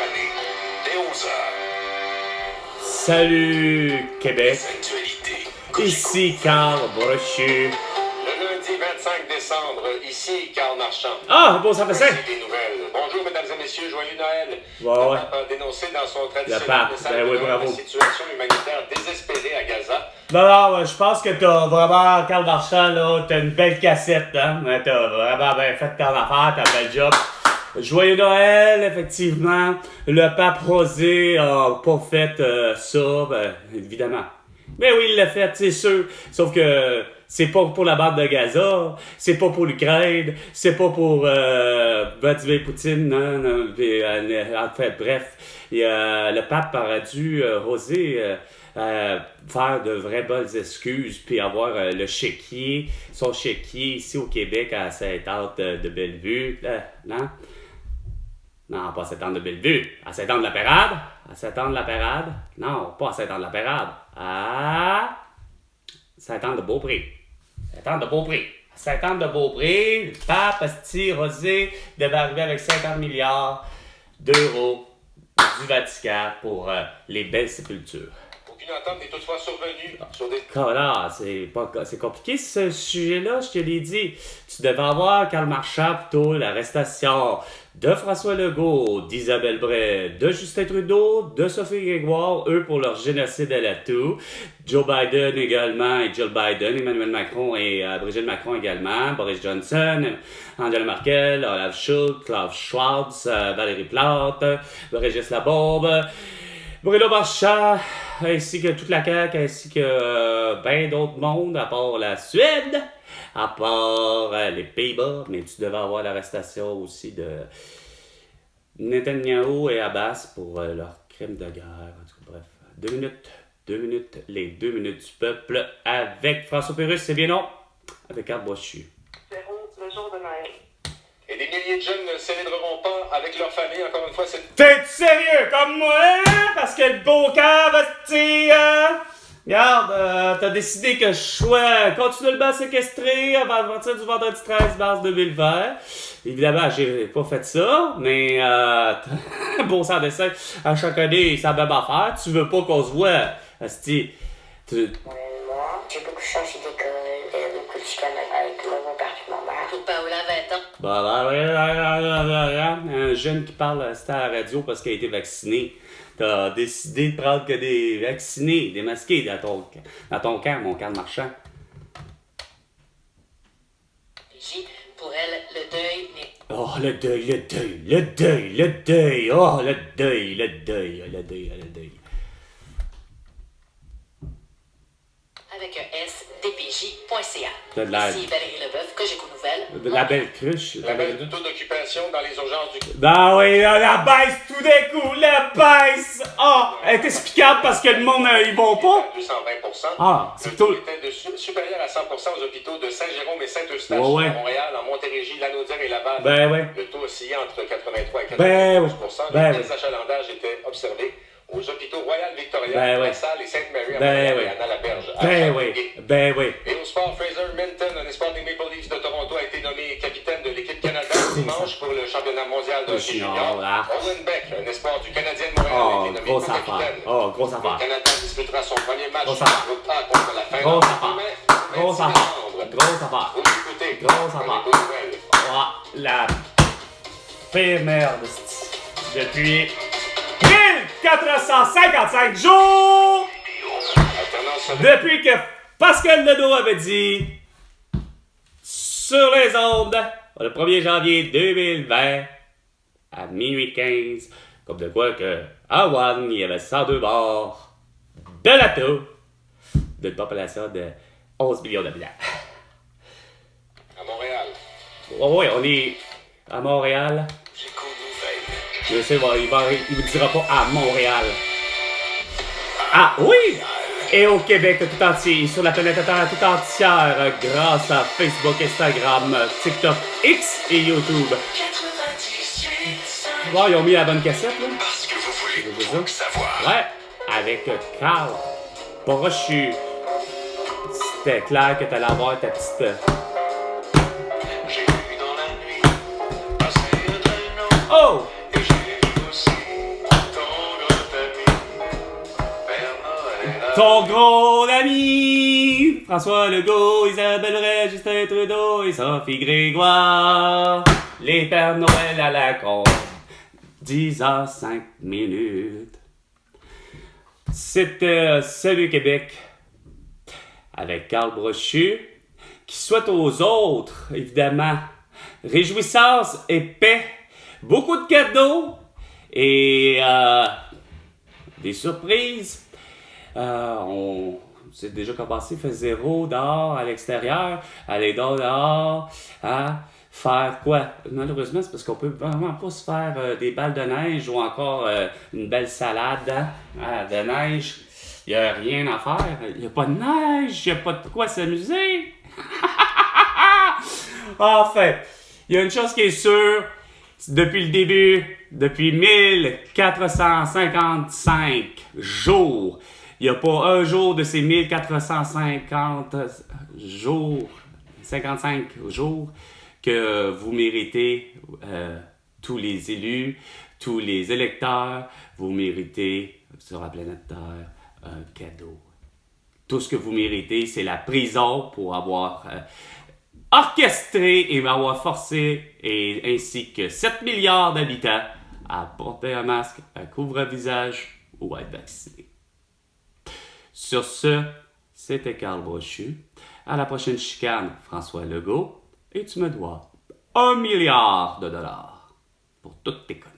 année, dès 11h. Salut Québec, ici Carl Brochu. Le lundi 25 décembre, ici Carl Marchand. Ah, bon, ça fait ça. Voici les nouvelles. Bonjour mesdames et messieurs, joyeux Noël. Ouais. Le pape a dénoncé dans son Le traditionnel pape, message ben oui, de Noël bravo. la situation humanitaire désespérée à Gaza. Non, je pense que t'as vraiment, Carl Marchand, là, t'as une belle cassette, hein. T'as vraiment bien fait ton affaire, t'as un bel job. Joyeux Noël, effectivement. Le pape Rosé a pas fait ça, ben, évidemment. Mais oui, il l'a fait, c'est sûr. Sauf que c'est pas pour la bande de Gaza, c'est pas pour l'Ukraine, c'est pas pour Vladimir Poutine, non. Puis, en fait, bref, le pape aurait dû, Rosé, faire de vraies bonnes excuses, puis avoir son chéquier ici au Québec à Sainte-Anne de Bellevue, non? Non, pas à Sainte-Anne de Bellevue, à Sainte-Anne-de-la-Pérade, non, pas à Sainte-Anne-de-la-Pérade, à Sainte-Anne-de-Beaupré, le pape Asti Rosé devait arriver avec 50 milliards d'euros du Vatican pour les belles sépultures. Aucune entente n'est toutefois survenue sur des... Voilà, c'est compliqué ce sujet-là, je te l'ai dit. Tu devais avoir Carl Marchand plutôt, l'arrestation de François Legault, d'Isabelle Bray, de Justin Trudeau, de Sophie Grégoire, eux pour leur génocide à la toux. Joe Biden également, et Jill Biden, Emmanuel Macron et Brigitte Macron également, Boris Johnson, Angela Merkel, Olaf Scholz, Klaus Schwab, Valérie Plante, Régis Labombe, Bruno Marchand, ainsi que toute la CAQ, ainsi que ben d'autres mondes, à part la Suède, à part les Pays-Bas, mais tu devais avoir l'arrestation aussi de Netanyahou et Abbas pour leur crime de guerre. En tout cas, bref, 2 minutes, les 2 minutes du peuple avec François Pérusse, c'est bien non, avec Carl Brochu. Le jour de Noël. Et des milliers de jeunes ne célébreront pas avec leur famille, encore une fois, cette... T'es sérieux comme moi, hein? Parce que le beau cœur va se tirer. Regarde, t'as décidé que je sois continuellement séquestré à partir du vendredi 13 mars 2020. Évidemment, j'ai pas fait ça, mais bon sang dessin, à chaque année, c'est la même affaire. Tu veux pas qu'on se voit, asti. Moi, j'ai beaucoup changé d'école, beaucoup de chicanes avec mon père et ma mère. Pour Paola, 20 ans. Un jeune qui parle, c'était à la radio parce qu'il a été vacciné. T'as décidé de prendre que des vaccinés, des masqués dans ton camp, mon Carl Marchand. Pour elle, le deuil n'est... Oh, le deuil. Oh, le deuil. Avec un S, dpj.ca. T'as de l'air. Ici Valérie Leboeuf, Cogeco Nouvelles. La belle cruche. La baisse du taux d'occupation dans les urgences du... Ben oui, la baisse tout d'un coup, la baisse! Ah, elle est explicable parce que le monde, ils vont pas. 220%. Ah, c'est le taux plutôt... était supérieur à 100% aux hôpitaux de Saint-Jérôme et Saint-Eustache, Ouais. à Montréal, en Montérégie, Lanaudière et Laval. Ben ouais. Le taux oscillait entre 83 et 92%. Ben oui. Ben Les oui. achalandages étaient observés aux hôpitaux Royal Victoria, Ben oui. La Salle et Sainte-Marie à Ben Montréal oui. et Anna-la-Berge. Ben oui. Et au sport, Fraser Minton, un espoir des Maple Leafs de Toronto, a été nommé capitaine de l'équipe Canada dimanche pour le championnat mondial de hockey junior. Owen Beck, un espoir du Canadien de Montréal, a été nommé Grosse affaire. co-capitaine. Grosse Le affaire. Canada disputera son premier match Grosse du affaire. groupe A contre la Finlande. Grosse affaire. demain, Grosse 26 affaire. décembre. Grosse affaire. Vous l'écoutez. Grosse affaire. Cogeco Nouvelles. Ah, la pire merde, depuis 1455 jours! Alternance Depuis que Pascal Legault avait dit sur les ondes, le 1er janvier 2020, à minuit 15, comme de quoi que à One, il y avait 102 morts de la toux d'une population de 11 millions d'habitants. à Montréal. Oui, on est à Montréal. Cogeco Nouvelles. Je sais, il vous dira pas à Montréal. Ah oui! Et au Québec tout entier, sur la planète Terre tout entière, grâce à Facebook, Instagram, TikTok, X et YouTube. Bon, ils ont mis la bonne cassette, là. Parce que vous voulez C'est tout ça? savoir. Ouais, avec Carl Brochu. C'était clair que t'allais avoir ta petite... J'ai vu dans la nuit passer un traîneau. Oh! Et j'ai vu aussi Son gros ami, François Legault, Isabelle Ray, Justin Trudeau et Sophie Grégoire. Les Pères Noël à la con. 10h05. C'était Salut Québec avec Carl Brochu qui souhaite aux autres, évidemment, réjouissance et paix, beaucoup de cadeaux et des surprises. On s'est déjà commencé, fait 0 dehors à l'extérieur, aller dehors, hein, faire quoi? Malheureusement, c'est parce qu'on peut vraiment pas se faire des balles de neige ou encore une belle salade de neige. Il n'y a rien à faire. Il n'y a pas de neige, il n'y a pas de quoi s'amuser. Enfin, il y a une chose qui est sûre, depuis le début, depuis 1455 jours, il n'y a pas un jour de ces 1450 jours, 55 jours, que vous méritez, tous les élus, tous les électeurs, vous méritez sur la planète Terre un cadeau. Tout ce que vous méritez, c'est la prison pour avoir orchestré et m'avoir forcé, et ainsi que 7 milliards d'habitants, à porter un masque, un couvre-visage ou à être vacciné. Sur ce, c'était Carl Brochu. À la prochaine chicane, François Legault. Et tu me dois $1 milliard pour toutes tes conneries.